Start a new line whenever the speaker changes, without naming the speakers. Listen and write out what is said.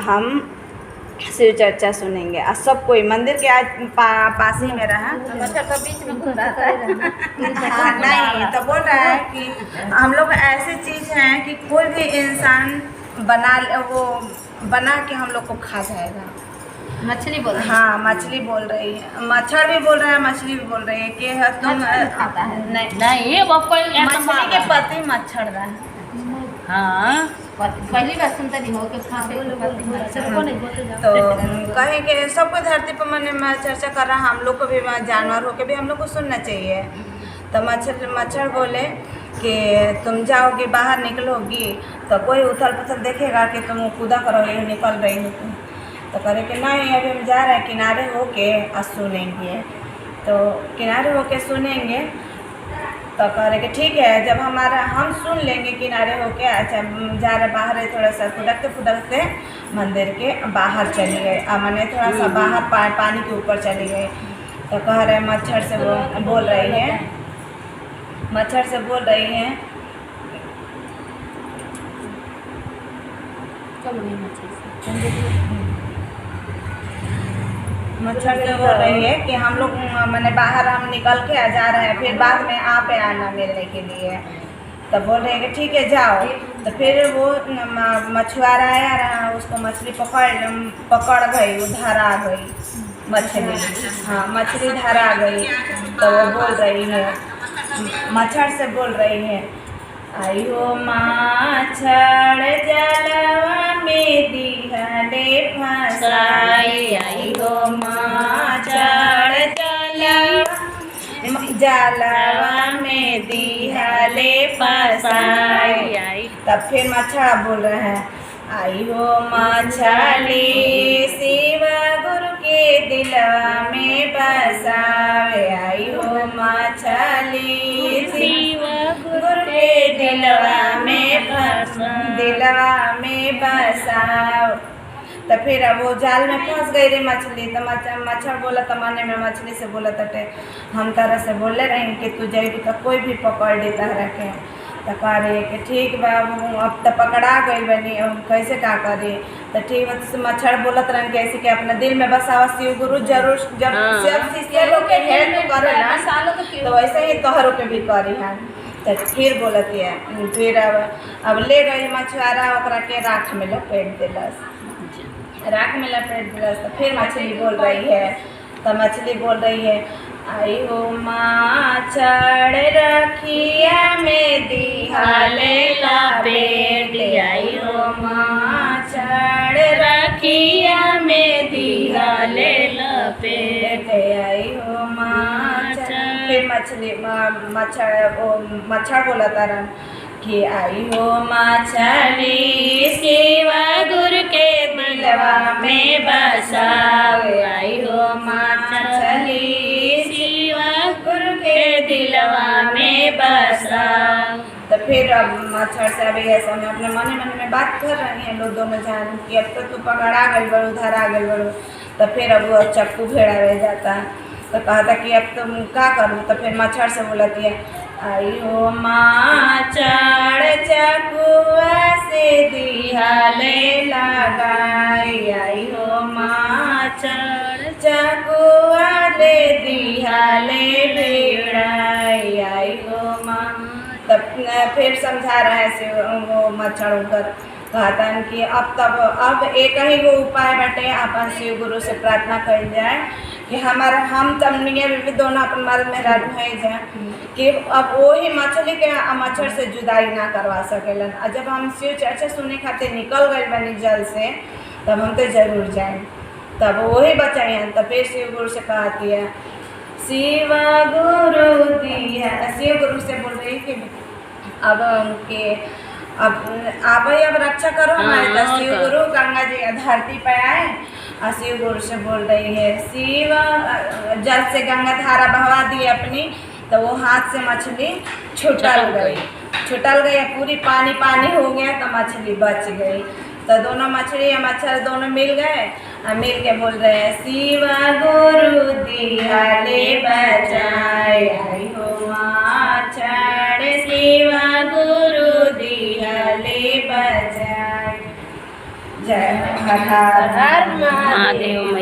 हम शिव चर्चा सुनेंगे। और सब कोई मंदिर के आज पास ही में रहा।
तो बीच में घूम रहा था।
हाँ नहीं तो बोल रहा है कि हम लोग ऐसी चीज़ हैं कि कोई भी इंसान बना के हम लोग को खा जाएगा।
मछली बोल रही है।
हाँ मछली बोल रही है, मच्छर भी बोल रहा है, मछली भी बोल रही है कि तुम
खाता है।
नहीं वो कोई
मछली के पति मच्छर रहा है।
हाँ
पहली बार सुनते नहीं हो कि
तो कहें कि सबको धरती पर मैंने चर्चा कर रहा, हम लोग को भी जानवर हो के भी हम लोग को सुनना चाहिए। तो मच्छर बोले कि तुम जाओगी बाहर निकलोगी तो कोई उथल पुथल देखेगा कि तुम कूदा करोगे निकल रही हो तुम। तो करे कि नहीं अभी हम जा रहे हैं किनारे होके और सुनेंगे। तो किनारे होके सुनेंगे तो करे कि ठीक है, जब हम सुन लेंगे किनारे होके। अच्छा जा रहे बाहर है, थोड़ा सा फुदकते मंदिर के बाहर चली गए, मैंने थोड़ा सा बाहर पानी के ऊपर चली गई। तो कह रहे मच्छर से बोल रही है, मच्छर से बोल रही है मच्छर से बोल रही है कि हम लोग मैंने बाहर हम निकल के जा रहे हैं, फिर बाद में आप आना मिलने के लिए। तो बोल रहे हैं कि ठीक है जाओ। तो फिर वो मछुआरा आया रहा, उसको मछली पकड़ गई, वो धरा गई मछली। हाँ मछली धरा गई। तो वो बोल रही है, मच्छर से बोल रही है, आई हो माछड़ जलवा में दिहले फसाई, आई हो माछड़ जलवा में दिहले फसाई। तब फिर मच्छर बोल रहे हैं, आई हो मछली शिव गुरु के दिलवा में बसावे, आई हो मछली शिव गुरु के दिलवा में बसाओ। तो फिर अब वो जाल में फंस गई रे मछली। तो मच्छर बोला तो माने में मछली से बोला तटे हम तरह से बोले रहे कि तू जाएगी तो कोई भी पकड़ लेता रखे। तो कह रही कि ठीक बा, अब तो पकड़ा गई बनी, कैसे क्या करी। तो ठीक है, तो मच्छर बोलत रहे कैसे कि अपने दिल में बसावा शिव गुरु जरूर जब सब शिष्य लोग के हेल्प करेला तो वैसे ही तोहरों के भी करी है। तो फिर बोलती है, फिर अब ले गई मछुआरा ओकरा के राख में लपेट दिलस, राख में लपेट दिलस। तो फिर मछली बोल रही है, तो मछली बोल रही है, आई हो माछड़ रखिया में दिहले लपेट, आई हो माछड़ रखिया में दिहले लपेट, आई हो माछड़। फिर मच्छर बोला तरन कि आई हो मछली शिव गुरु के दिलवा में बसावे, आई हो मछली शिव गुरु के दिलवा में बसाओ। तो फिर अब मच्छर से अभी ऐसा में अपने मन में बात कर रही हैं लोग दोनों जान कि अब तो तू पकड़ा गई बड़ू, धरा गई बड़ू। तो फिर अब वो चक्कू भेड़ा रह जाता। तो कहता कि अब तुम क्या करूँ। तो फिर मच्छर से बोलती है, आई हो माछड़ चकुआ से दिहले लगाई, आई हो माछड़ चकुआ ले दिहले भिड़ाई, आई हो माँ। तब फिर समझा रहे से वो मच्छर उधर कहता कि अब एक ही वो उपाय बाटे, अपन शिव गुरु से प्रार्थना कर जाए कि हम तमनिया भी दोनों अपन मर्द मेहराज हो जाए कि अब वो ही मछली के मच्छर से जुदाई ना करवा सकेलन। और जब हम शिव चर्चा सुनने खातिर निकल गए बनी जल से, तब हम तो जरूर जाए, तब वही बचाए। तो फिर शिव गुरु से कहती है, शिव गुरु दिया, शिव गुरु से बोल रही कि अब अब रक्षा करो हमारे। तो शिव गुरु गंगा जी धरती पर आए और शिव गुरु से बोल रही है, शिव जल से गंगा धारा बहवा दी अपनी। तो वो हाथ से मछली छुटल गई, पूरी पानी पानी हो गया। तो मछली बच गई। तो दोनों मछली या मच्छर दोनों मिल गए और मिल के बोल रहे हैं, शिव गुरु दिहले बचाए, आई हो माछड़ शिव गुरु दिहले बचाए। जय हर हर
महादेव